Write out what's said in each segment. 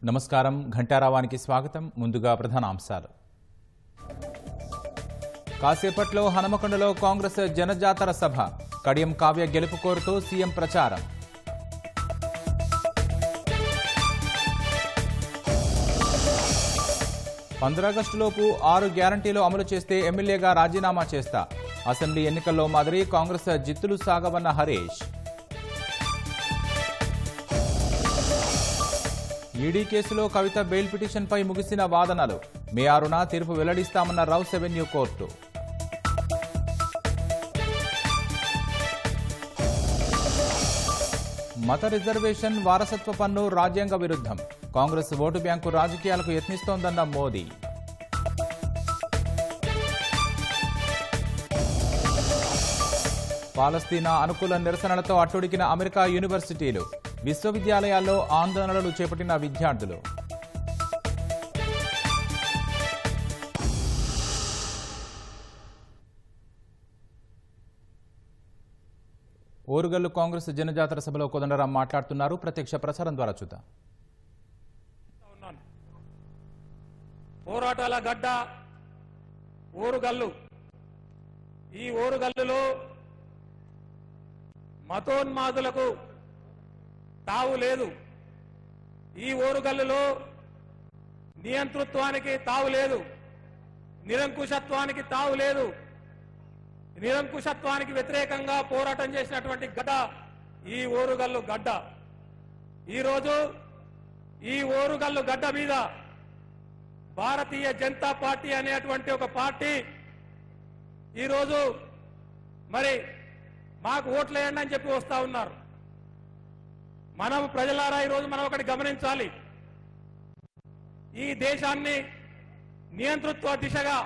నమస్కారం ఘంటారావానికి స్వాగతం ముందుగా ప్రధాన అంశాలు కాసేపట్లో హనుమకొండలో కాంగ్రెస్ జనజాతర సభ కడియం కావ్య గెలుపు కోరుతూ సీఎం ప్రచారం 15 ఆగస్టులోపు 6 గ్యారంటీలు అమలు చేస్తే ఎమ్మెల్యేగా రాజీనామా చేస్తా అసెంబ్లీ ఎన్నికల్లో మాదిరి కాంగ్రెస్ జిత్తులు సాగవన్న హరీష్ ఈడీ కేసులో కవిత బెయిల్ పిటిషన్పై ముగిసిన వాదనలు మే 6న తీర్పు వెల్లడిస్తామన్న రౌస్ అవెన్యూ కోర్టు మత రిజర్వేషన్ వారసత్వ పన్ను రాజ్యాంగ విరుద్ధం కాంగ్రెస్ ఓటు బ్యాంకు రాజకీయాలకు యత్నిస్తోందన్న మోదీ పాలస్తీనా అనుకూల నిరసనలతో అట్టుడికిన అమెరికా యూనివర్సిటీలు విశ్వవిద్యాలయాల్లో ఆందోళనలు చేపట్టిన విద్యార్థులు ఓరుగల్లు కాంగ్రెస్ జనజాతర సభలో కోదండరాం మాట్లాడుతున్నారు. ప్రత్యక్ష ప్రసారం ద్వారా చూద్దాం. పోరాటాల గడ్డ ఓరుగల్లు. ఈ ఓరుగల్లులో మతోన్మాదులకు తావు లేదు. ఈ ఓరుగల్లులో నియంతృత్వానికి తావు లేదు, నిరంకుశత్వానికి తావు లేదు. నిరంకుశత్వానికి వ్యతిరేకంగా పోరాటం చేసినటువంటి గడ్డ ఈ ఓరుగల్లు గడ్డ. ఈరోజు ఈ ఓరుగల్లు గడ్డ మీద భారతీయ జనతా పార్టీ అనేటువంటి ఒక పార్టీ ఈరోజు మరి మాకు ఓట్లు వేయండి అని చెప్పి వస్తా ఉన్నారు. మనం ప్రజలారా ఈరోజు మనం ఒకటి గమనించాలి. ఈ దేశాన్ని నియంతృత్వ దిశగా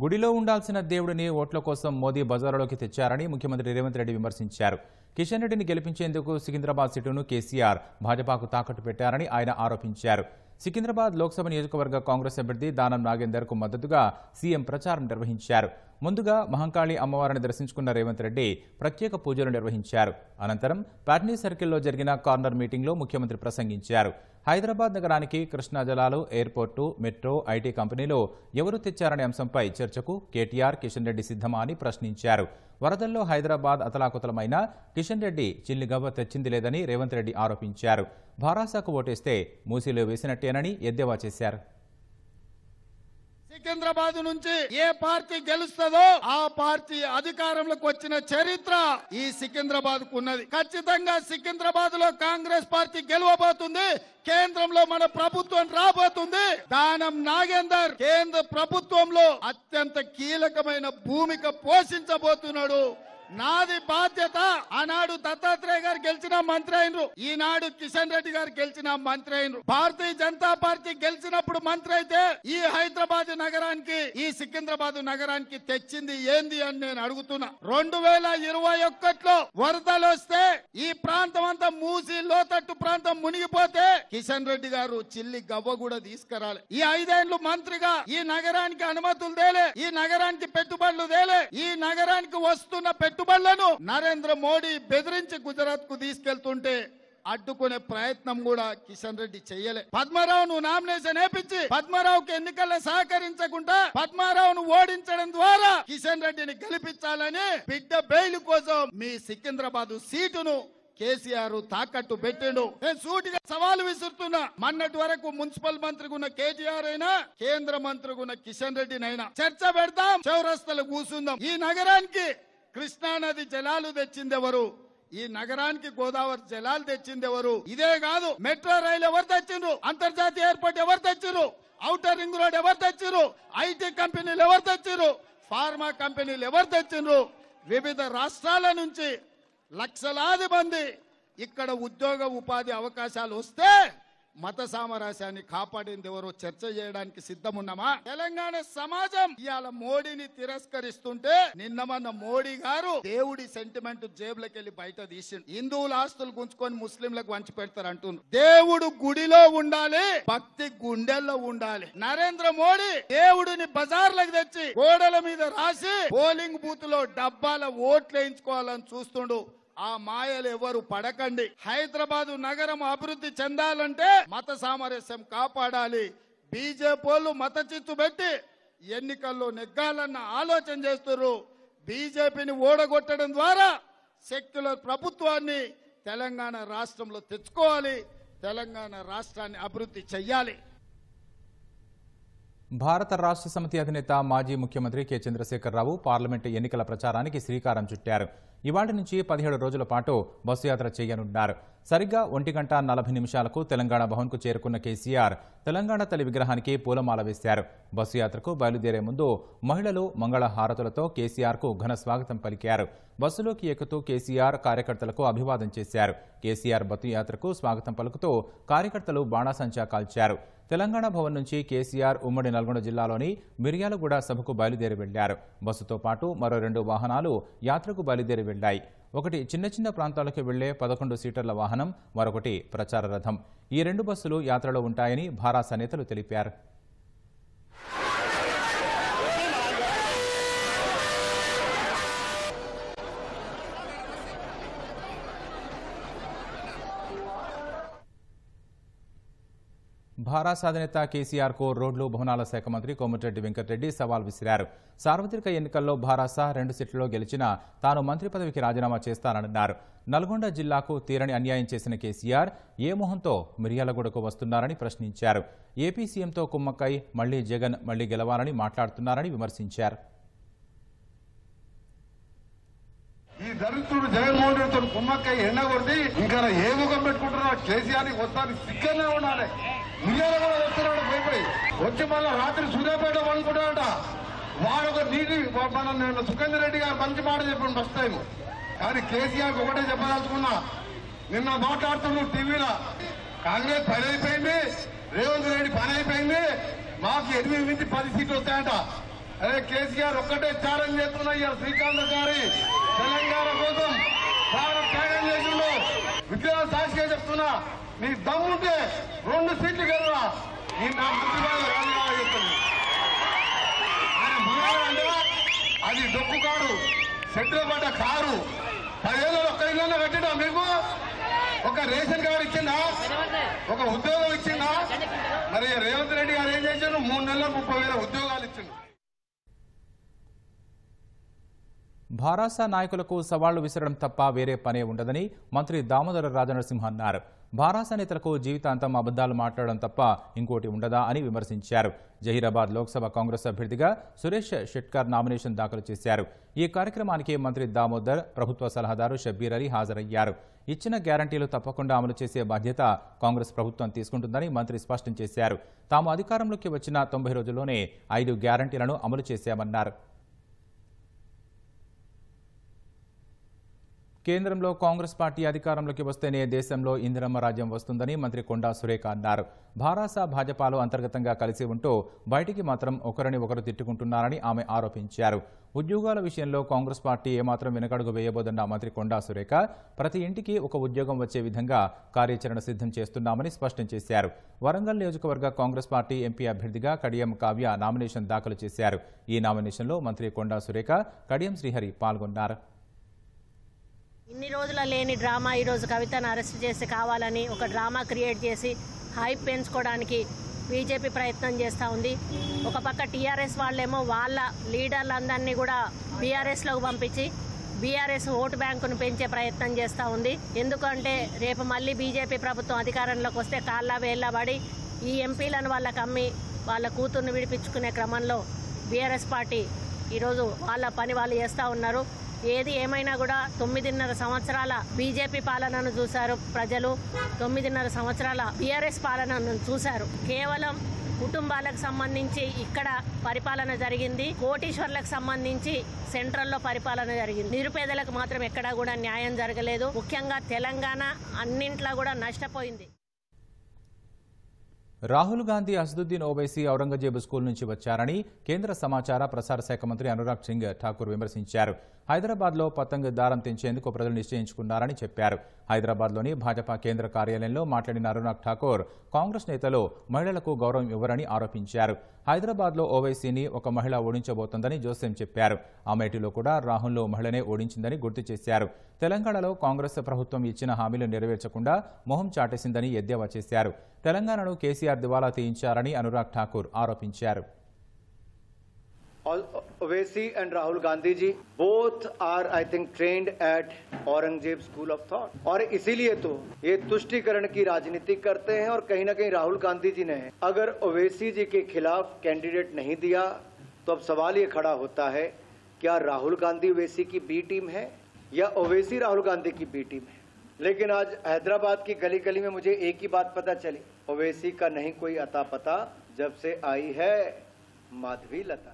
గుడిలో ఉండాల్సిన దేవుడిని ఓట్ల కోసం మోదీ బజారులోకి తెచ్చారని ముఖ్యమంత్రి రేవంత్ రెడ్డి విమర్శించారు. కిషన్ రెడ్డిని గెలిపించేందుకు సికింద్రాబాద్ సీటును కేసీఆర్ భాజపాకు తాకట్టు పెట్టారని ఆయన ఆరోపించారు. సికింద్రాబాద్ లోక్సభ నియోజకవర్గ కాంగ్రెస్ అభ్యర్థి దానం నాగేందర్ కు మద్దతుగా సీఎం ప్రచారం నిర్వహించారు. ముందుగా మహంకాళి అమ్మవారిని దర్శించుకున్న రేవంత్ రెడ్డి ప్రత్యేక పూజలు నిర్వహించారు. అనంతరం ప్యాట్నీ సర్కిల్లో జరిగిన కార్నర్ మీటింగ్లో ముఖ్యమంత్రి ప్రసంగించారు. హైదరాబాద్ నగరానికి కృష్ణా జలాలు, ఎయిర్పోర్టు, మెట్రో, ఐటీ కంపెనీలో ఎవరు తెచ్చారనే అంశంపై చర్చకు కేటీఆర్, కిషన్ రెడ్డి సిద్ధమా అని ప్రశ్నించారు. వరదల్లో హైదరాబాద్ అతలాకుతలమైన కిషన్ రెడ్డి చిల్లిగవ్వ తెచ్చింది లేదని రేవంత్ రెడ్డి ఆరోపించారు. భారాసాకు ఓటేస్తే మూసీలో వేసినట్టేనని ఎద్దేవా చేశారు. సికింద్రాబాద్ నుంచి ఏ పార్టీ గెలుస్తుందో ఆ పార్టీ అధికారంలోకి వచ్చిన చరిత్ర ఈ సికింద్రాబాద్ కు ఉన్నది. ఖచ్చితంగా సికింద్రాబాద్ లో కాంగ్రెస్ పార్టీ గెలవబోతుంది. కేంద్రంలో మన ప్రభుత్వం రాబోతుంది. దానం నాగేందర్ కేంద్ర ప్రభుత్వంలో అత్యంత కీలకమైన భూమిక పోషించబోతున్నాడు. నాది బాధ్యత. ఆనాడు దత్తాత్రేయ గారు గెలిచిన మంత్రి అయినరు, ఈనాడు కిషన్ రెడ్డి గారు గెలిచిన మంత్రి అయినరు. భారతీయ జనతా పార్టీ గెలిచినప్పుడు మంత్రి అయితే ఈ హైదరాబాద్ నగరానికి, ఈ సికింద్రాబాద్ నగరానికి తెచ్చింది ఏంది అని నేను అడుగుతున్నా. 2021లో వరదలు వస్తే ఈ ప్రాంతం అంతా మూసి లోతట్టు ప్రాంతం మునిగిపోతే కిషన్ రెడ్డి గారు చిల్లి గవ్వ కూడా తీసుకురాలి. ఈ 5 ఏళ్లు మంత్రిగా ఈ నగరానికి అనుమతులు తేలే, ఈ నగరానికి పెట్టుబడులు తేలే, ఈ నగరానికి వస్తున్న పెట్టుబడులను నరేంద్ర మోడీ బెదిరించి గుజరాత్ కు తీసుకెళ్తుంటే అడ్డుకునే ప్రయత్నం కూడా కిషన్ రెడ్డి చెయ్యలే. పద్మారావును నామినేషన్ వేపించి పద్మారావుకి ఎన్నికల్లో సహకరించకుండా పద్మారావును ఓడించడం ద్వారా కిషన్ రెడ్డిని గెలిపించాలని బిడ్డ బెయిల్ కోసం మీ సికింద్రాబాద్ సీటును కేసీఆర్ తాకట్టు పెట్టిండు. నేను సూటిగా సవాలు విసురుతున్నా. మొన్నటి వరకు మున్సిపల్ మంత్రిగా ఉన్న కేటీఆర్ అయినా, కేంద్ర మంత్రిగా ఉన్న కిషన్ రెడ్డినైనా చర్చ పెడతాం, చౌరస్తలు కూర్చుందాం. ఈ నగరానికి కృష్ణానది జలాలు తెచ్చిందెవరు? ఈ నగరానికి గోదావరి జలాలు తెచ్చిందెవరు? ఇదే కాదు, మెట్రో రైలు ఎవరు తెచ్చిండ్రు? అంతర్జాతీయ ఎయిర్పోర్ట్ ఎవరు తెచ్చిండ్రు? ఔటర్ రింగ్ రోడ్ ఎవరు తెచ్చిండ్రు? ఐటీ కంపెనీలు ఎవరు తెచ్చిండ్రు? ఫార్మా కంపెనీలు ఎవరు తెచ్చిండ్రు? వివిధ రాష్ట్రాల నుంచి లక్షలాది మంది ఇక్కడ ఉద్యోగ ఉపాధి అవకాశాలు వస్తే మత సామరస్యాన్ని కాపాడింది ఎవరో చర్చ చేయడానికి సిద్ధమున్నామా? తెలంగాణ సమాజం ఇవాళ మోడీని తిరస్కరిస్తుంటే నిన్న మన మోడీ గారు దేవుడి సెంటిమెంట్ జేబులకి వెళ్ళి బయట తీసిండు. హిందువుల ఆస్తులు గుంచుకొని ముస్లింలకు వంచి పెడతారు అంటున్నారు. దేవుడు గుడిలో ఉండాలి, భక్తి గుండెల్లో ఉండాలి. నరేంద్ర మోడీ దేవుడిని బజార్లకు తెచ్చి గోడల మీద రాసి పోలింగ్ బూత్ లో డబ్బాల ఓట్లు వేయించుకోవాలని చూస్తుండు. ఆ మాయలు ఎవరు పడకండి. హైదరాబాదు నగరం అభివృద్ధి చెందాలంటే మత సామరస్యం కాపాడాలి. బీజేపీ మత చిచ్చు పెట్టి ఎన్నికల్లో నెగ్గాలన్న ఆలోచన చేస్తున్నారు. బీజేపీని ఓడగొట్టడం ద్వారా సెక్యులర్ ప్రభుత్వాన్ని తెలంగాణ రాష్ట్రంలో తెచ్చుకోవాలి. తెలంగాణ రాష్ట్రాన్ని అభివృద్ధి చెయ్యాలి. భారత రాష్ట్ర సమితి అధినేత మాజీ ముఖ్యమంత్రి కె చంద్రశేఖరరావు పార్లమెంటు ఎన్నికల ప్రచారానికి శ్రీకారం చుట్టారు. ఇవాళ నుంచి 17 రోజుల పాటు బస్సు యాత్ర చేయనున్నారు. సరిగ్గా 1:40 తెలంగాణ భవన్కు చేరుకున్న కేసీఆర్ తెలంగాణ తల్లి విగ్రహానికి పూలమాల వేశారు. బస్సు యాత్రకు బయలుదేరే ముందు మహిళలు మంగళ హారతులతో కేసీఆర్కు ఘన స్వాగతం పలికారు. బస్సులోకి ఎక్కుతూ కేసీఆర్ కార్యకర్తలకు అభివాదం చేశారు. కేసీఆర్ బస్సు యాత్రకు స్వాగతం పలుకుతూ కార్యకర్తలు బాణాసంచా కాల్చారు. తెలంగాణ భవన్ నుంచి కేసీఆర్ ఉమ్మడి నల్గొండ జిల్లాలోని మిర్యాలగూడ సభకు బయలుదేరి వెళ్లారు. బస్సుతో పాటు మరో 2 వాహనాలు యాత్రకు బయలుదేరి వెళ్లాయి. ఒకటి చిన్న ప్రాంతాలకు వెళ్లే 11 సీటర్ల వాహనం, మరొకటి ప్రచార రథం. ఈ 2 బస్సులు యాత్రలో ఉంటాయని భారాస నేతలు తెలిపారు. భారాస అధినేత కేసీఆర్ కు రోడ్లు భవనాల శాఖ మంత్రి కోమటిరెడ్డి వెంకటరెడ్డి సవాల్ విసిరారు. సార్వత్రిక ఎన్నికల్లో భారాస 2 సీట్లలో గెలిచినా తాను మంత్రి పదవికి రాజీనామా చేస్తానన్నారు. నల్గొండ జిల్లాకు తీరని అన్యాయం చేసిన కేసీఆర్ ఏ మొహంతో మిర్యాలగూడకు వస్తున్నారని ప్రశ్నించారు. ఏపీ సీఎంతో కుమ్మక్కై మళ్లీ జగన్ మళ్లీ గెలవాలని మాట్లాడుతున్నారని విమర్శించారు. ఈ దరిద్రుడు జగన్మోహన్ రెడ్డితో కుమ్మక్కై ఎండగొడితే ఇంకా ఏ ముఖం పెట్టుకుంటున్నా కేసీఆర్ వస్తానికి సిగ్గనే ఉండాలి. మిర్యాల కూడా వస్తున్నాడు పోయిపోయి వచ్చి మళ్ళీ రాత్రి సూర్యాపేట అనుకుంటాడట. వాడు ఒక నీటి మన సుఖేందర్ రెడ్డి గారు మంచి మాట చెప్పండి ఫస్ట్ టైం. కానీ కేసీఆర్ ఒకటే చెప్పదలుచుకున్నా, నిన్న మాట్లాడుతున్నాడు టీవీలో కాంగ్రెస్ పని అయిపోయింది, రేవంత్ రెడ్డి పని అయిపోయింది, మాకు 8 నుంచి 10 సీట్లు వస్తాయంట. అదే కేసీఆర్ ఒక్కటే ఛాలెంజ్ చేస్తున్నా, ఇవాళ శ్రీకాంత్ గారి తెలంగాణ కోసం చాలా త్యాగం చేసిండు. విగ్రహం సాక్షిగా చెప్తున్నా, నీ దమ్ముంటే 2 సీట్లు గెలవా. ఈ నా రాజీనామా చెప్తుంది. ఆయన అంటే అది డొక్కు కారు, సెంటర్ పడ్డ కారు. 10 ఏళ్ళలో ఒక్క ఇళ్ళలో కట్టినా మీకు? ఒక రేషన్ కార్డు ఇచ్చిందా? ఒక ఉద్యోగం ఇచ్చిందా? మరి రేవంత్ రెడ్డి గారు ఏం చేశారు? 3 నెలలకు 30,000 ఉద్యోగాలు ఇచ్చిండు. భారాస నాయకులకు సవాళ్లు విసరడం తప్ప వేరే పనే ఉండదని మంత్రి దామోదర రాజనరసింహ అన్నారు. భారాస నేతలకు జీవితాంతం అబద్దాలు మాట్లాడడం తప్ప ఇంకోటి ఉండదా అని విమర్శించారు. జహీరాబాద్ లోక్సభ కాంగ్రెస్ అభ్యర్థిగా సురేష్ షెట్కర్ నామినేషన్ దాఖలు చేశారు. ఈ కార్యక్రమానికి మంత్రి దామోదర్, ప్రభుత్వ సలహాదారు షబ్బీర్ అలీ హాజరయ్యారు. ఇచ్చిన గ్యారంటీలు తప్పకుండా అమలు చేసే బాధ్యత కాంగ్రెస్ ప్రభుత్వం తీసుకుంటుందని మంత్రి స్పష్టం చేశారు. తాము అధికారంలోకి వచ్చిన 90 రోజుల్లోనే 5 గ్యారంటీలను అమలు చేశామన్నారు. కేంద్రంలో కాంగ్రెస్ పార్టీ అధికారంలోకి వస్తేనే దేశంలో ఇందిరమ్మ రాజ్యం వస్తుందని మంత్రి కొండా సురేఖ అన్నారు. భారాస భాజపాలో అంతర్గతంగా కలిసి ఉంటూ బయటికి మాత్రం ఒకరిని ఒకరు తిట్టుకుంటున్నారని ఆమె ఆరోపించారు. ఉద్యోగాల విషయంలో కాంగ్రెస్ పార్టీ ఏమాత్రం వెనకడుగు వేయబోదన్న మంత్రి కొండా సురేఖ ప్రతి ఇంటికి ఒక ఉద్యోగం వచ్చే విధంగా కార్యాచరణ సిద్ధం చేస్తున్నామని స్పష్టం చేశారు. వరంగల్ నియోజకవర్గ కాంగ్రెస్ పార్టీ ఎంపీ అభ్యర్థిగా కడియం కావ్య నామినేషన్ దాఖలు చేశారు. ఈ నామినేషన్లో మంత్రి కొండా సురేఖ, కడియం శ్రీహరి పాల్గొన్నారు. ఇన్ని రోజుల లేని డ్రామా ఈరోజు కవితను అరెస్ట్ చేసి కావాలని ఒక డ్రామా క్రియేట్ చేసి హైప్ పెంచుకోవడానికి బీజేపీ ప్రయత్నం చేస్తూ ఉంది. ఒక పక్క టీఆర్ఎస్ వాళ్ళేమో వాళ్ళ లీడర్లందరినీ కూడా బీఆర్ఎస్లోకి పంపించి బీఆర్ఎస్ ఓటు బ్యాంకును పెంచే ప్రయత్నం చేస్తూ ఉంది. ఎందుకంటే రేపు మళ్ళీ బీజేపీ ప్రభుత్వం అధికారంలోకి వస్తే కాళ్ళ వేళ్ళబడి ఈ ఎంపీలను వాళ్ళకి అమ్మి వాళ్ళ కూతుర్ని విడిపించుకునే క్రమంలో బీఆర్ఎస్ పార్టీ ఈరోజు వాళ్ళ పని వాళ్ళు చేస్తూ ఉన్నారు. ఏది ఏమైనా కూడా 9.5 సంవత్సరాల బీజేపీ పాలనను చూశారు ప్రజలు, 9.5 సంవత్సరాల బీఆర్ఎస్ పాలనను చూశారు. కేవలం కుటుంబాలకు సంబంధించి ఇక్కడ పరిపాలన జరిగింది, కోటీశ్వర్లకు సంబంధించి సెంట్రల్లో పరిపాలన జరిగింది. నిరుపేదలకు మాత్రం ఎక్కడా కూడా న్యాయం జరగలేదు. ముఖ్యంగా తెలంగాణ అన్నింట్లో కూడా నష్టపోయింది. రాహుల్ గాంధీ అసదుద్దీన్ ఓవైసీ ఔరంగజేబు స్కూల్ నుంచి వచ్చారని కేంద్ర సమాచార ప్రసార శాఖ మంత్రి అనురాగ్ సింగ్ ఠాకూర్ విమర్శించారు. హైదరాబాద్లో పతంగ్ దారం తెంచేందుకు ప్రజలు నిశ్చయించుకున్నారని చెప్పారు. హైదరాబాద్లోని భాజపా కేంద్ర కార్యాలయంలో మాట్లాడిన అనురాగ్ ఠాకూర్ కాంగ్రెస్ నేతలు మహిళలకు గౌరవం ఇవ్వరని ఆరోపించారు. హైదరాబాద్లో ఓవైసీని ఒక మహిళ ఓడించబోతోందని జోసెం చెప్పారు. అమేఠీలో కూడా రాహుల్ను మహిళనే ఓడించిందని గుర్తు చేశారు. తెలంగాణలో కాంగ్రెస్ ప్రభుత్వం ఇచ్చిన హామీలు నెరవేర్చకుండా మొహం చాటేసిందని ఎద్దేవా చేశారు. తెలంగాణను కేసీఆర్ దివాలా తీయించారని అనురాగ్ ఠాకూర్ ఆరోపించారు. Owaisi and Rahul Gandhi ji both are I think trained at Aurangzeb School of Thought और इसीलिए तो ये तुष्टीकरण की राजनीति करते हैं और कहीं ना कहीं राहुल गांधी जी ने अगर ओवैसी जी के खिलाफ कैंडिडेट नहीं दिया तो अब सवाल ये खड़ा होता है क्या राहुल गांधी ओवैसी की बी टीम है या ओवैसी राहुल गांधी की बी टीम है। लेकिन आज हैदराबाद की गली गली में मुझे एक ही बात पता चली, ओवैसी का नहीं कोई अता पता जब से आई है माधवी लता।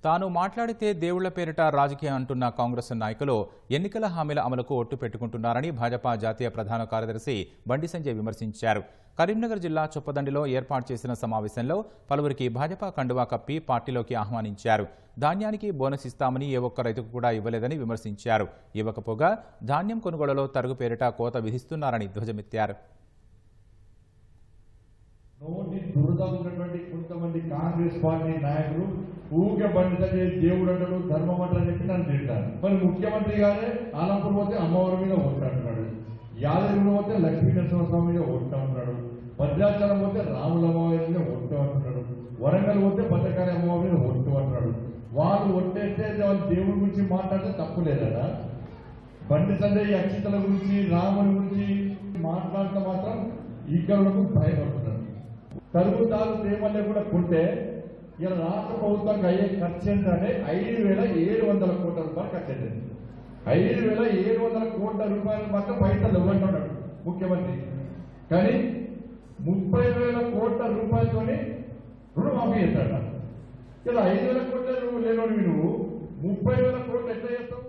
తాను మాట్లాడితే దేవుళ్ల పేరిట రాజకీయం అంటున్న కాంగ్రెస్ నాయకులు ఎన్నికల హామీల అమలుకు ఒట్టు పెట్టుకుంటున్నారని భాజపా జాతీయ ప్రధాన కార్యదర్శి బండి సంజయ్ విమర్శించారు. కరీంనగర్ జిల్లా చొప్పదండిలో ఏర్పాటు చేసిన సమావేశంలో పలువురికి భాజపా కండువా కప్పి పార్టీలోకి ఆహ్వానించారు. ధాన్యానికి బోనస్ ఇస్తామని ఏ ఒక్క రైతుకు కూడా ఇవ్వలేదని విమర్శించారు. ఇవ్వకపోగా ధాన్యం కొనుగోలులో తరుగు పేరిట కోత విధిస్తున్నారని ధ్వజమెత్తారు. కొంతమంది కాంగ్రెస్ పార్టీ నాయకులు ఊకే బండి దేవుడు అంటాడు ధర్మం అంటారు చెప్పి నన్ను తింటారు. మరి ముఖ్యమంత్రి గారే ఆలంపూర్ పోతే అమ్మవారి మీద ఓటు అంటున్నాడు, యాదగిరిలో పోతే లక్ష్మీ నరసింహస్వామి మీద ఓటు అంటున్నాడు, భద్రాచలం పోతే రాముల అమ్మవారి మీద ఓటు అంటున్నాడు, వరంగల్ పోతే భద్రకాళి అమ్మవారి మీద ఓటు అంటున్నాడు. వాళ్ళు ఒట్టేస్తే వాళ్ళు దేవుడి గురించి మాట్లాడితే తప్పు లేదట. బండి సంజయ్ అక్షితల గురించి రాముని గురించి మాట్లాడితే మాత్రం ఈకలకు భయపడుతున్నారు. తరుగుతాలు తేమల్లే కూడా కొంటే ఇలా రాష్ట్ర ప్రభుత్వానికి అయ్యే ఖర్చు ఏంటంటే 5,700 కోట్ల రూపాయలు ఖర్చు అయింది. 5,700 కోట్ల రూపాయలు మాత్రం పైసలు ఇవ్వంటున్నాడు ముఖ్యమంత్రి. కానీ 30,000 కోట్ల రూపాయలతోని రుణమాఫీ చేస్తాడ. ఇలా 5,000 కోట్ల లేనోడివి నువ్వు 30,000 కోట్లు ఎట్లా చేస్తావు?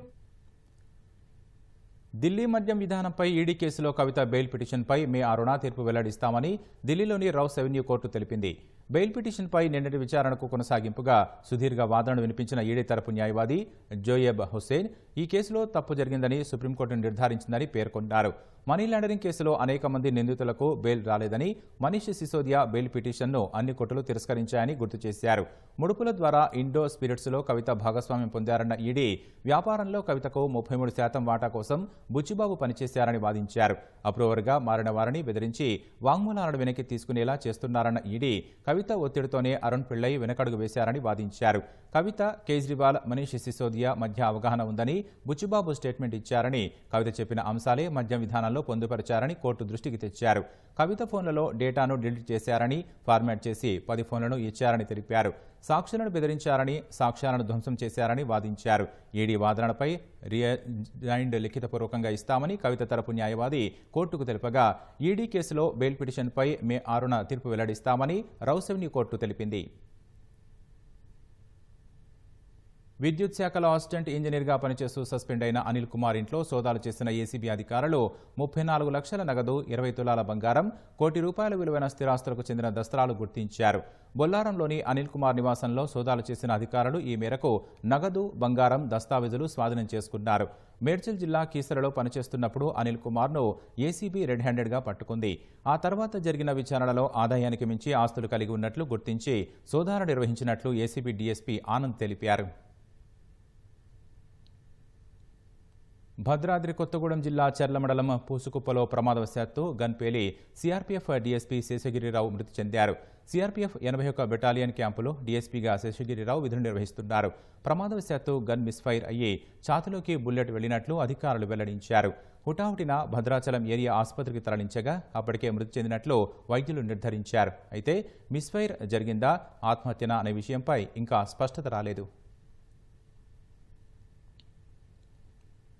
ఢిల్లీ మద్యం విధానంపై ఈడీ కేసులో కవిత బెయిల్ పిటిషన్పై మే 6న తీర్పు వెల్లడిస్తామని ఢిల్లీలోని రౌస్ అవెన్యూ కోర్టు తెలిపింది. బెయిల్ పిటిషన్పై నిన్నటి విచారణకు కొనసాగింపుగా సుదీర్ఘ వాదనను వినిపించిన ఈడీ తరపు న్యాయవాది జోయెబ్ హుస్సేన్ ఈ కేసులో తప్పు జరిగిందని సుప్రీంకోర్టు నిర్ధారించిందని పేర్కొన్నారు. మనీ లాండరింగ్ కేసులో అనేక మంది నిందితులకు బెయిల్ రాలేదని, మనీష్ సిసోదియా బెయిల్ పిటిషన్ను అన్ని కోర్టులు తిరస్కరించాయని గుర్తు చేశారు. ముడుపుల ద్వారా ఇండో స్పిరిట్స్లో కవిత భాగస్వామ్యం పొందారన్న ఈడీ వ్యాపారంలో కవితకు 33% వాటా కోసం బుచ్చిబాబు పనిచేశారని వాదించారు. అప్రూవర్గా మారిన వారిని బెదిరించి వాంగ్మూలాలను వెనక్కి తీసుకునేలా చేస్తున్నారన్న ఈడీ కవిత ఒత్తిడితోనే అరుణ్ పిళ్ళై వెనకడుగు వేశారని వాదించారు. కవిత, కేజ్రీవాల్, మనీష్ సిసోదియా మధ్య అవగాహన ఉందని బుచ్చిబాబు స్టేట్మెంట్ ఇచ్చారని, కవిత చెప్పిన అంశాలే మద్యం విధానంలో పొందుపరిచారని కోర్టు దృష్టికి తెచ్చారు. కవిత ఫోన్లలో డేటాను డిలీట్ చేశారని, ఫార్మాట్ చేసి 10 ఫోన్లను ఇచ్చారని తెలిపారు. సాక్షులను బెదిరించారని, సాక్ష్యాలను ధ్వంసం చేశారని వాదించారు. ఈడీ వాదనలపై రిజైండ్ లిఖితపూర్వకంగా ఇస్తామని కవిత తరపు న్యాయవాది కోర్టుకు తెలుపగా, ఈడీ కేసులో బెయిల్ పిటిషన్పై మే 6న తీర్పు వెల్లడిస్తామని రౌస్ అవెన్యూ కోర్టు తెలిపింది. విద్యుత్ శాఖలో అసిస్టెంట్ ఇంజనీర్గా పనిచేస్తూ సస్పెండ్ అయిన అనిల్ కుమార్ ఇంట్లో సోదాలు చేసిన ఏసీబీ అధికారులు 34 లక్షల నగదు, 20 తులాల బంగారం, ₹1 కోటి విలువైన స్థిరాస్తులకు చెందిన దస్త్రాలు గుర్తించారు. బొల్లారంలోని అనిల్ కుమార్ నివాసంలో సోదాలు చేసిన అధికారులు ఈ మేరకు నగదు, బంగారం, దస్తావేజులు స్వాధీనం చేసుకున్నారు. మేడ్చల్ జిల్లా కీసరలో పనిచేస్తున్నప్పుడు అనిల్ కుమార్ను ఏసీబీ రెడ్ హ్యాండెడ్గా పట్టుకుంది. ఆ తర్వాత జరిగిన విచారణలో ఆదాయానికి మించి ఆస్తులు కలిగి ఉన్నట్లు గుర్తించి సోదాలు నిర్వహించినట్లు ఏసీబీ డీఎస్పీ ఆనంద్ తెలిపారు. భద్రాద్రి కొత్తగూడెం జిల్లా చర్ల మండలం పూసుకుప్పలో ప్రమాదవశాత్తు గన్ పేలి సీఆర్పీఎఫ్ డీఎస్పీ శేషగిరిరావు మృతి చెందారు. సీఆర్పీఎఫ్ 81 బెటాలియన్ క్యాంపులో డీఎస్పీగా శేషగిరిరావు విధులు నిర్వహిస్తున్నారు. ప్రమాదవశాత్తు గన్ మిస్ఫైర్ అయ్యి ఛాతిలోకి బుల్లెట్ వెళ్లినట్లు అధికారులు వెల్లడించారు. హుటాహుటిన భద్రాచలం ఏరియా ఆసుపత్రికి తరలించగా అప్పటికే మృతి చెందినట్లు వైద్యులు నిర్ధారించారు. అయితే మిస్ఫైర్ జరిగిందా, ఆత్మహత్యనా అనే విషయంపై ఇంకా స్పష్టత రాలేదు.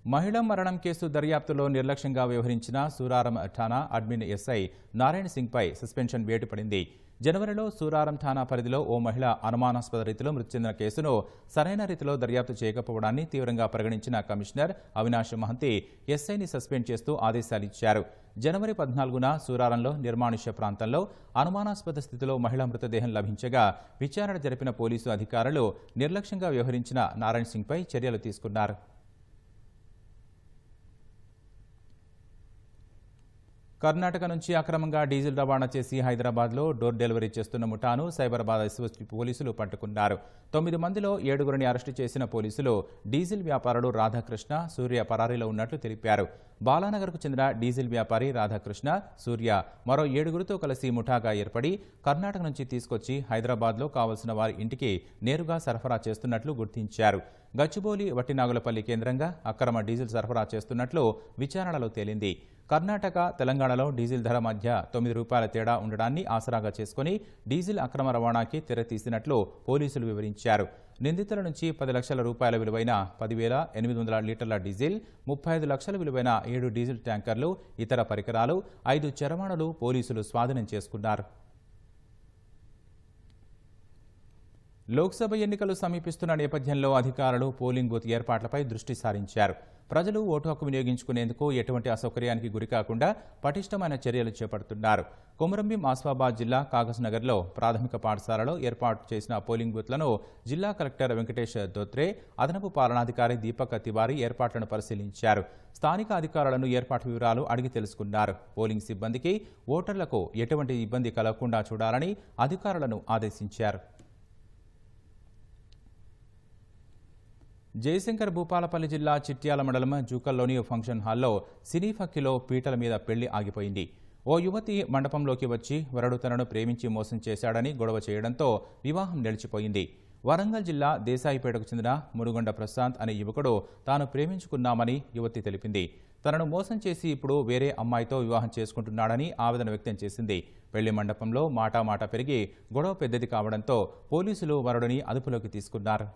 మహిళా మరణం కేసు దర్యాప్తులో నిర్లక్ష్యంగా వ్యవహరించిన సూరారం ఠాణా అడ్మిన్ ఎస్ఐ నారాయణ సింగ్పై సస్పెన్షన్ వేటు పడింది. జనవరిలో సూరారం ఠాణా పరిధిలో ఓ మహిళ అనుమానాస్పద రీతిలో మృతి చెందిన కేసును సరైన రీతిలో దర్యాప్తు చేయకపోవడాన్ని తీవ్రంగా పరిగణించిన కమిషనర్ అవినాష్ మహంతి ఎస్ఐని సస్పెండ్ చేస్తూ ఆదేశాలిచ్చారు. జనవరి 14న సూరారంలో నిర్మానుష్య ప్రాంతంలో అనుమానాస్పద స్థితిలో మహిళా మృతదేహం లభించగా విచారణ జరిపిన పోలీసు అధికారులు నిర్లక్ష్యంగా వ్యవహరించిన నారాయణ సింగ్పై చర్యలు తీసుకున్నారు. కర్ణాటక నుంచి అక్రమంగా డీజిల్ రవాణా చేసి హైదరాబాద్లో డోర్ డెలివరీ చేస్తున్న ముఠాను సైబరాబాద్ ఎస్ఓటీ పోలీసులు పట్టుకున్నారు. 9 మందిలో 7గురిని అరెస్టు చేసిన పోలీసులు డీజిల్ వ్యాపారుడు రాధాకృష్ణ, సూర్య పరారీలో ఉన్నట్లు తెలిపారు. బాలానగర్కు చెందిన డీజిల్ వ్యాపారి రాధాకృష్ణ, సూర్య మరో 7గురితో కలిసి ముఠాగా ఏర్పడి కర్ణాటక నుంచి తీసుకొచ్చి హైదరాబాద్లో కావలసిన వారి ఇంటికి నేరుగా సరఫరా చేస్తున్నట్లు గుర్తించారు. గచ్చిబౌలి, వట్టినాగులపల్లి కేంద్రంగా అక్రమ డీజిల్ సరఫరా చేస్తున్నట్లు విచారణలో తేలింది. కర్ణాటక, తెలంగాణలో డీజిల్ ధర మధ్య 9 రూపాయల తేడా ఉండడాన్ని ఆసరాగా చేసుకుని డీజిల్ అక్రమ రవాణాకి తెరతీసినట్లు పోలీసులు వివరించారు. నిందితుల నుంచి 10 లక్షల రూపాయల విలువైన 10,800 లీటర్ల డీజిల్, 35 లక్షల విలువైన 7 డీజిల్ ట్యాంకర్లు, ఇతర పరికరాలు, 5 చరవాణులు పోలీసులు స్వాధీనం చేసుకున్నారు. లోక్సభ ఎన్నికలు సమీపిస్తున్న నేపథ్యంలో అధికారులు పోలింగ్ బూత్ ఏర్పాట్లపై దృష్టి సారించారు. ప్రజలు ఓటు హక్కు వినియోగించుకునేందుకు ఎటువంటి అసౌకర్యానికి గురికాకుండా పటిష్టమైన చర్యలు చేపడుతున్నారు. కొమురంభీం ఆసిఫాబాద్ జిల్లా కాగజ్నగర్లో ప్రాథమిక పాఠశాలలో ఏర్పాటు చేసిన పోలింగ్ బూత్లను జిల్లా కలెక్టర్ వెంకటేష్ దోత్రే, అదనపు పాలనాధికారి దీపక్ తివారీ ఏర్పాట్లను పరిశీలించారు. స్థానిక అధికారులను ఏర్పాటు వివరాలు అడిగి తెలుసుకున్నారు. పోలింగ్ సిబ్బందికి, ఓటర్లకు ఎటువంటి ఇబ్బంది కలగకుండా చూడాలని అధికారులను ఆదేశించారు. జయశంకర్ భూపాలపల్లి జిల్లా చిట్యాల మండలం జూకల్లోని ఫంక్షన్ హాల్లో సినీ ఫక్కీలో పీటల మీద పెళ్లి ఆగిపోయింది. ఓ యువతి మండపంలోకి వచ్చి వరుడు తనను ప్రేమించి మోసం చేశాడని గొడవ చేయడంతో వివాహం నిలిచిపోయింది. వరంగల్ జిల్లా దేశాయిపేటకు చెందిన మురుగొండ ప్రశాంత్ అనే యువకుడు తాను ప్రేమించుకున్నామని యువతి తెలిపింది. తనను మోసం చేసి ఇప్పుడు వేరే అమ్మాయితో వివాహం చేసుకుంటున్నాడని ఆవేదన వ్యక్తం చేసింది. పెళ్లి మండపంలో మాటామాట పెరిగి గొడవ పెద్దది కావడంతో పోలీసులు వరుడిని అదుపులోకి తీసుకున్నారు.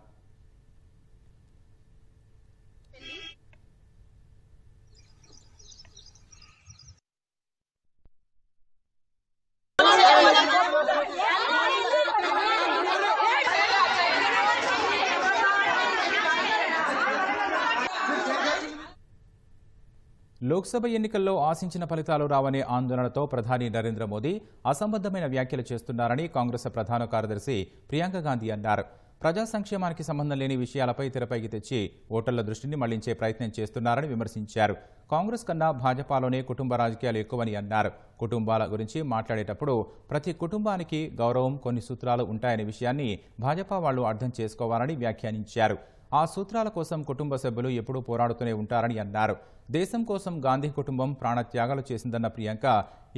లోక్సభ ఎన్నికల్లో ఆశించిన ఫలితాలు రావనే ఆందోళనతో ప్రధాని నరేంద్ర మోదీ అసంబద్ధమైన వ్యాఖ్యలు చేస్తున్నారని కాంగ్రెస్ ప్రధాన కార్యదర్శి ప్రియాంక గాంధీ అన్నారు. ప్రజా సంక్షేమానికి సంబంధం లేని విషయాలపై తెరపైకి తెచ్చి ఓటర్ల దృష్టిని మళ్లించే ప్రయత్నం చేస్తున్నారని విమర్శించారు. కాంగ్రెస్ కన్నా భాజపాలోనే కుటుంబ రాజకీయాలు ఎక్కువని అన్నారు. కుటుంబాల గురించి మాట్లాడేటప్పుడు ప్రతి కుటుంబానికి గౌరవం, కొన్ని సూత్రాలు ఉంటాయనే విషయాన్ని భాజపా వాళ్లు అర్థం చేసుకోవాలని వ్యాఖ్యానించారు. ఆ సూత్రాల కోసం కుటుంబ సభ్యులు ఎప్పుడూ పోరాడుతూనే ఉంటారని అన్నారు. దేశం కోసం గాంధీ కుటుంబం ప్రాణత్యాగాలు చేసిందన్న ప్రియాంక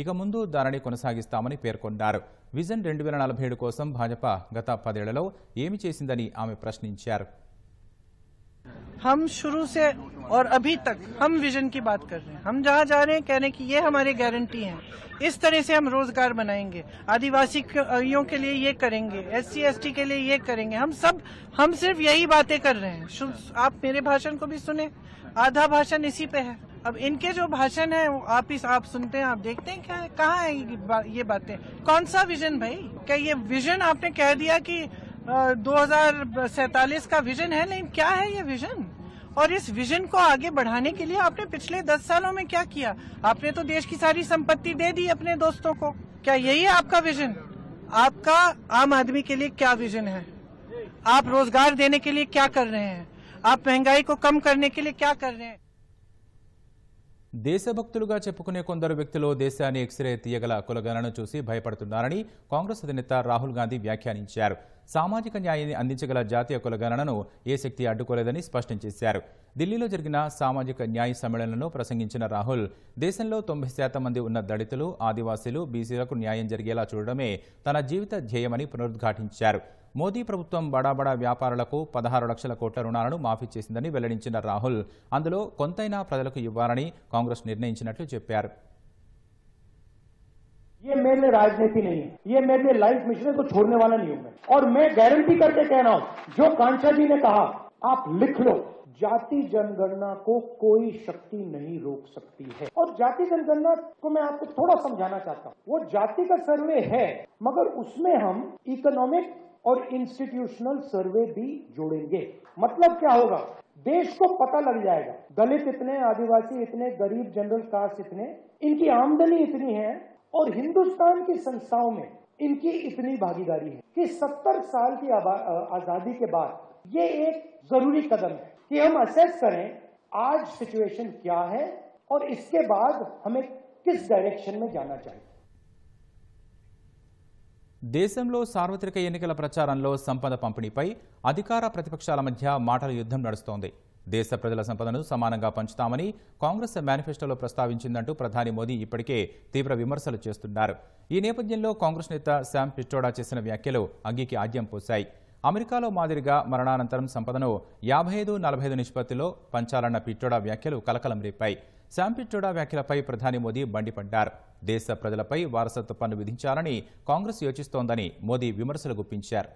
ఇక ముందు దానిని కొనసాగిస్తామని పేర్కొన్నారు. విజన్ 2047 కోసం భాజపా గత 10 ఏళ్లలో ఏమి చేసిందని ఆమె ప్రశ్నించారు. हम शुरू से और अभी तक हम विजन की बात कर रहे हैं. हम जहाँ जा रहे हैं कहने की ये हमारी गारंटी है. इस तरह से हम रोजगार बनाएंगे, आदिवासियों के लिए ये करेंगे, SC ST के लिए ये करेंगे. हम सिर्फ यही बातें कर रहे हैं. आप मेरे भाषण को भी सुने, आधा भाषण इसी पे है. अब इनके जो भाषण है आप सुनते हैं, आप देखते हैं क्या कहाँ है ये बातें. कौन सा विजन भाई? क्या ये विजन आपने कह दिया कि 2047 का विजन है, लेकिन क्या है ये विजन? और इस विजन को आगे बढ़ाने के लिए आपने पिछले 10 सालों में क्या किया? आपने तो देश की सारी संपत्ति दे दी अपने दोस्तों को. क्या यही है आपका विजन? आपका आम आदमी के लिए क्या विजन है? आप रोजगार देने के लिए क्या कर रहे हैं? आप महंगाई को कम करने के लिए क्या कर रहे हैं? దేశభక్తులుగా చెప్పుకునే కొందరు వ్యక్తులు దేశాన్ని ఎక్స్రే తీయగల కులగణను చూసి భయపడుతున్నారని కాంగ్రెస్ అధినేత రాహుల్ గాంధీ వ్యాఖ్యానించారు. సామాజిక న్యాయాన్ని అందించగల జాతీయ కులగణనను ఏ శక్తి అడ్డుకోలేదని స్పష్టం చేశారు. ఢిల్లీలో జరిగిన సామాజిక న్యాయ సమ్మేళనంలో ప్రసంగించిన రాహుల్ దేశంలో 90% మంది ఉన్న దళితులు, ఆదివాసీలు, బీసీలకు న్యాయం జరిగేలా చూడడమే తన జీవిత ధ్యేయమని పునరుద్ఘాటించారు. మోదీ ప్రభుత్వం బడాబడా వ్యాపారులకు 16 లక్షల కోట్ల రుణాలను మాఫీ చేసిందని వెల్లడించిన రాహుల్ అందులో కొంతైనా ప్రజలకు ఇవ్వాలని కాంగ్రెస్ నిర్ణయించినట్లు చెప్పారు. ये मेरे लिए राजनीति नहीं है, ये मेरे लिए लाइफ मिशन को छोड़ने वाला नहीं हूं मैं. और मैं गारंटी करके कह रहा हूं, जो कांचा जी ने कहा आप लिख लो, जाति जनगणना को कोई शक्ति नहीं रोक सकती है। और जाति जनगणना को मैं आपको थोड़ा समझाना चाहता हूँ। वो जाति का सर्वे है, मगर उसमें हम इकोनॉमिक और इंस्टीट्यूशनल सर्वे भी जोड़ेंगे। मतलब क्या होगा, देश को पता लग जाएगा दलित इतने, आदिवासी इतने, गरीब जनरल कास्ट इतने, इनकी आमदनी इतनी है और हिंदुस्तान की संस्थाओं में इनकी इतनी भागीदारी है कि 70 साल की आजादी के बाद ये एक जरूरी कदम है कि हम असेस करें आज सिचुएशन क्या है और इसके बाद हमें किस डायरेक्शन में जाना चाहिए। దేశంలో సార్వత్రిక ఎన్నికల ప్రచారంలో సంపద పంపిణీపై అధికార ప్రతిపక్షాల మధ్య మాటల యుద్ధం నడుస్తోంది. దేశ ప్రజల సంపదను సమానంగా పంచుతామని కాంగ్రెస్ మేనిఫెస్టోలో ప్రస్తావించిందంటూ ప్రధాని మోదీ ఇప్పటికే తీవ్ర విమర్శలు చేస్తున్నారు. ఈ నేపథ్యంలో కాంగ్రెస్ నేత శామ్ పిట్రోడా చేసిన వ్యాఖ్యలు అగ్గికి ఆజ్యం పోశాయి. అమెరికాలో మాదిరిగా మరణానంతరం సంపదను 55-45 నిష్పత్తిలో పంచాలన్న పిట్రోడా వ్యాఖ్యలు కలకలం రేపాయి. శామ్ పిట్రోడా వ్యాఖ్యలపై ప్రధాని మోదీ మండిపడ్డారు. దేశ ప్రజలపై వారసత్వ పన్ను విధించాలని కాంగ్రెస్ యోచిస్తోందని మోదీ విమర్శలు గుప్పించారు.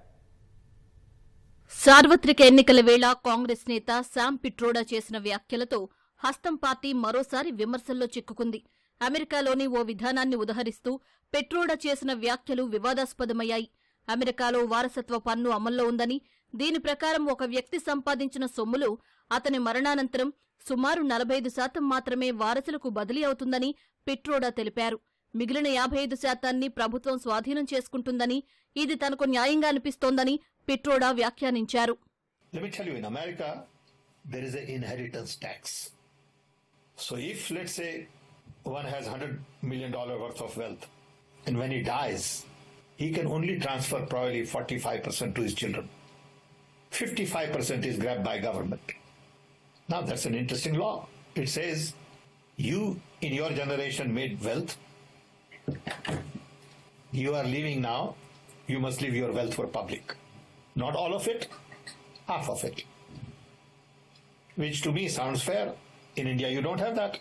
సార్వత్రిక ఎన్నికల వేళ కాంగ్రెస్ నేత శామ్ పిట్రోడా చేసిన వ్యాఖ్యలతో హస్తం పార్టీ మరోసారి విమర్శల్లో చిక్కుకుంది. అమెరికాలోని ఓ విధానాన్ని ఉదహరిస్తూ పిట్రోడా చేసిన వ్యాఖ్యలు వివాదాస్పదమయ్యాయి. అమెరికాలో వారసత్వ పన్ను అమల్లో ఉందని, దీని ప్రకారం ఒక వ్యక్తి సంపాదించిన సొమ్ములు అతని మరణానంతరం సుమారు 45% మాత్రమే వారసులకు బదిలీ అవుతుందని పిట్రోడా తెలిపారు. మిగిలిన 55% ప్రభుత్వం స్వాధీనం చేసుకుంటుందని, ఇది తనకు న్యాయంగా అనిపిస్తోందని పిట్రోడా వ్యాఖ్యానించారు. Let me tell you, in America, there is an inheritance tax. So if, let's say, one has $100 million worth of wealth, and when he dies, he can only transfer probably 45% to his children. 55% is grabbed by government. Now that's an interesting law. It says, you in your generation made wealth. You are leaving now. You must leave your wealth for public. Not all of it, half of it. Which to me sounds fair. In India, you don't have that.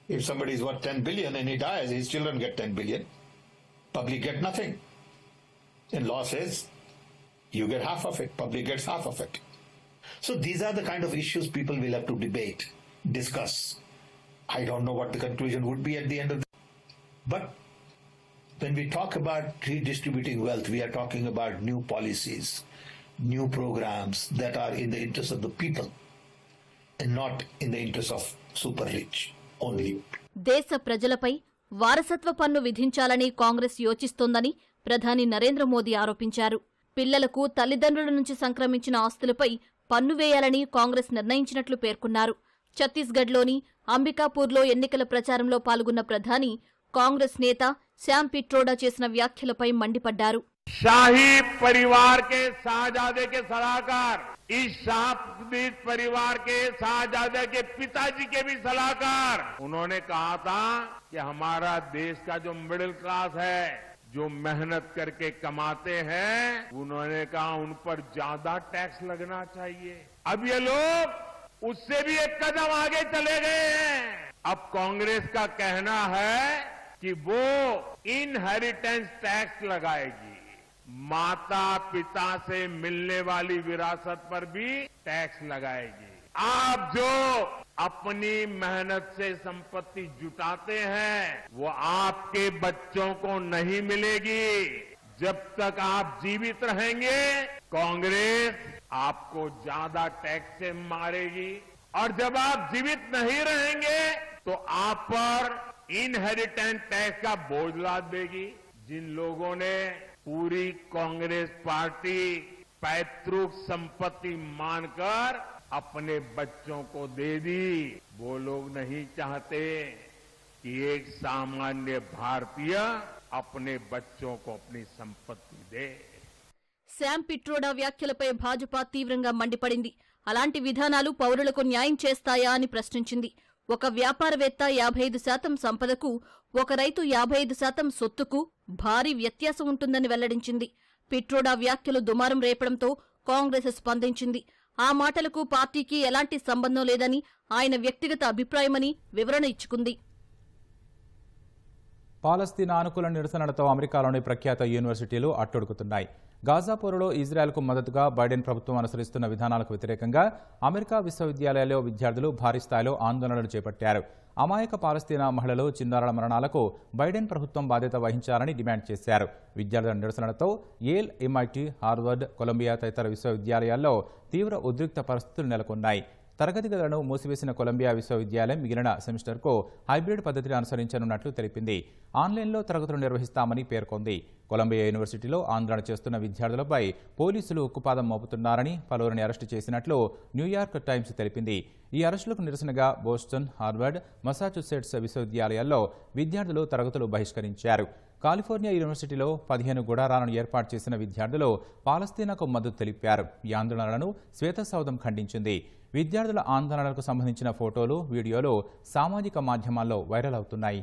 If somebody is worth 10 billion and he dies, his children get 10 billion. Public get nothing. And law says, you get half of it. Public gets half of it. So these are the kind of issues people will have to debate, discuss. I don't know what the conclusion would be at the end of the day. But when we talk about redistributing wealth, we are talking about new policies, new programs that are in the interest of the people and not in the interest of super rich only. దేశ ప్రజలపై వారసత్వ పన్ను విధించాలని కాంగ్రెస్ యోచిస్తోందని ప్రధాని నరేంద్ర మోదీ ఆరోపించారు. పిల్లలకు తల్లిదండ్రుల నుంచి సంక్రమించిన ఆస్తులపై పన్ను వేయాలని కాంగ్రెస్ నిర్ణయించినట్లు పేర్కొన్నారు. ఛత్తీస్గఢ్లోని అంబికాపూర్లో ఎన్నికల ప్రచారంలో పాల్గొన్న ప్రధాని కాంగ్రెస్ నేత శామ్ పిట్రోడా చేసిన వ్యాఖ్యలపై మండిపడ్డారు. शाही परिवार के शाहजादे के सलाहकार, इस शाही परिवार के शाहजादे के पिताजी के भी सलाहकार, उन्होंने कहा था कि हमारा देश का जो मिडिल क्लास है, जो मेहनत करके कमाते हैं, उन्होंने कहा उन पर ज्यादा टैक्स लगना चाहिए. अब ये लोग उससे भी एक कदम आगे चले गए हैं. अब कांग्रेस का कहना है कि वो इनहेरिटेंस टैक्स लगाएगी. माता पिता से मिलने वाली विरासत पर भी टैक्स लगाएगी. आप जो अपनी मेहनत से संपत्ति जुटाते हैं, वो आपके बच्चों को नहीं मिलेगी. जब तक आप जीवित रहेंगे, कांग्रेस आपको ज्यादा टैक्स से मारेगी. और जब आप जीवित नहीं रहेंगे, तो आप पर इनहेरिटेंस टैक्स का बोझ लाद देगी. जिन लोगों ने पूरी कांग्रेस पार्टी पैतृक संपत्ति मानकर अपने बच्चों को दे दी, वो लोग नहीं चाहते कि एक सामान्य भारतीय अपने बच्चों को अपनी संपत्ति दे. శామ్ పిట్రోడా వ్యాఖ్యలపై భాజపా తీవ్రంగా మండిపడింది. అలాంటి విధానాలు పౌరులకు న్యాయం చేస్తాయా అని ప్రశ్నించింది. ఒక వ్యాపారవేత్త 55% సంపదకు, ఒక రైతు 55% సొత్తుకు భారీ వ్యత్యాసం ఉంటుందని వెల్లడించింది. పిట్రోడా వ్యాఖ్యలు దుమారం రేపడంతో కాంగ్రెస్ స్పందించింది. ఆ మాటలకు పార్టీకి ఎలాంటి సంబంధం లేదని, ఆయన వ్యక్తిగత అభిప్రాయమని వివరణ ఇచ్చుకుంది. పాలస్తీనా అనుకూల నిరసనలతో అమెరికాలోని ప్రఖ్యాత యూనివర్సిటీలు అట్టడుగుతున్నాయి. గాజా పోరులో ఇజ్రాయెల్కు మద్దతుగా బైడెన్ ప్రభుత్వం అనుసరిస్తున్న విధానాలకు వ్యతిరేకంగా అమెరికా విశ్వవిద్యాలయాల్లో విద్యార్థులు భారీ స్థాయిలో ఆందోళనలు చేపట్టారు. అమాయక పాలస్తీనా మహిళలు, చిన్నారుల మరణాలకు బైడెన్ ప్రభుత్వం బాధ్యత వహించాలని డిమాండ్ చేశారు. విద్యార్థుల నిరసనలతో యేల్, MIT, హార్వర్డ్, కొలంబియా తదితర విశ్వవిద్యాలయాల్లో తీవ్ర ఉద్రిక్త పరిస్థితులు నెలకొన్నాయి. తరగతి గదులను మూసివేసిన కొలంబియా విశ్వవిద్యాలయం మిగిలిన సెమిస్టర్కు హైబ్రిడ్ పద్ధతిని అనుసరించనున్నట్లు తెలిపింది. ఆన్లైన్లో తరగతులు నిర్వహిస్తామని పేర్కొంది. కొలంబియా యూనివర్సిటీలో ఆందోళన చేస్తున్న విద్యార్థులపై పోలీసులు ఉక్కుపాదం మోపుతున్నారని, పలువురిని అరెస్టు చేసినట్లు న్యూయార్క్ టైమ్స్ తెలిపింది. ఈ అరెస్టులకు నిరసనగా బోస్టన్, హార్వర్డ్, మసాచుసెట్స్ విశ్వవిద్యాలయాల్లో విద్యార్థులు తరగతులు బహిష్కరించారు. కాలిఫోర్నియా యూనివర్సిటీలో 15 గుడారాలను ఏర్పాటు చేసిన విద్యార్థులు పాలస్తీనాకు మద్దతు తెలిపారు. ఈ ఆందోళనలను శ్వేతసౌధం ఖండించింది. విద్యార్థుల ఆందోళనలకు సంబంధించిన ఫోటోలు, వీడియోలు సామాజిక మాధ్యమాల్లో వైరల్ అవుతున్నాయి.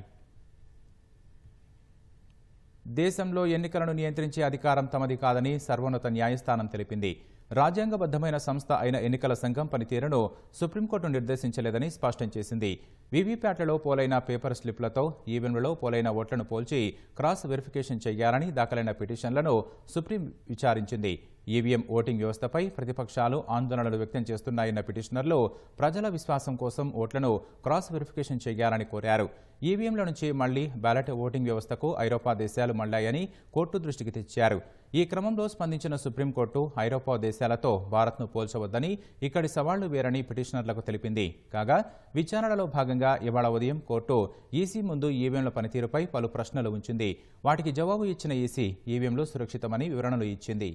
దేశంలో ఎన్నికలను నియంత్రించే అధికారం తమది కాదని సర్వోన్నత న్యాయస్థానం తెలిపింది. రాజ్యాంగబద్ధమైన సంస్థ అయిన ఎన్నికల సంఘం పనితీరును సుప్రీంకోర్టు నిర్దేశించలేదని స్పష్టం చేసింది. వీవీప్యాట్లలో పోలైన పేపర్ స్లిప్లతో ఈవీఎంలలో పోలైన ఓట్లను పోల్చి క్రాస్ వెరిఫికేషన్ చేయాలని దాఖలైన పిటిషన్లను సుప్రీం విచారించింది. ఈవీఎం ఓటింగ్ వ్యవస్థపై ప్రతిపక్షాలు ఆందోళనలు వ్యక్తం చేస్తున్నాయన్న పిటిషనర్లు ప్రజల విశ్వాసం కోసం ఓట్లను క్రాస్ వెరిఫికేషన్ చేయాలని కోరారు. ఈవీఎంల నుంచి మళ్లీ బ్యాలెట్ ఓటింగ్ వ్యవస్థకు ఐరోపా దేశాలు మళ్లాయని కోర్టు దృష్టికి తెచ్చారు. ఈ క్రమంలో స్పందించిన సుప్రీంకోర్టు ఐరోపా దేశాలతో భారత్ను పోల్చవద్దని, ఇక్కడి సవాళ్లు వేరని పిటిషనర్లకు తెలిపింది. కాగా విచారణలో భాగంగా ఇవాళ ఉదయం కోర్టు ఈసీ ముందు ఈవీఎంల పనితీరుపై పలు ప్రశ్నలు ఉంచింది. వాటికి జవాబు ఇచ్చిన ఈసీ ఈవీఎంలు సురక్షితమని వివరణలు ఇచ్చింది.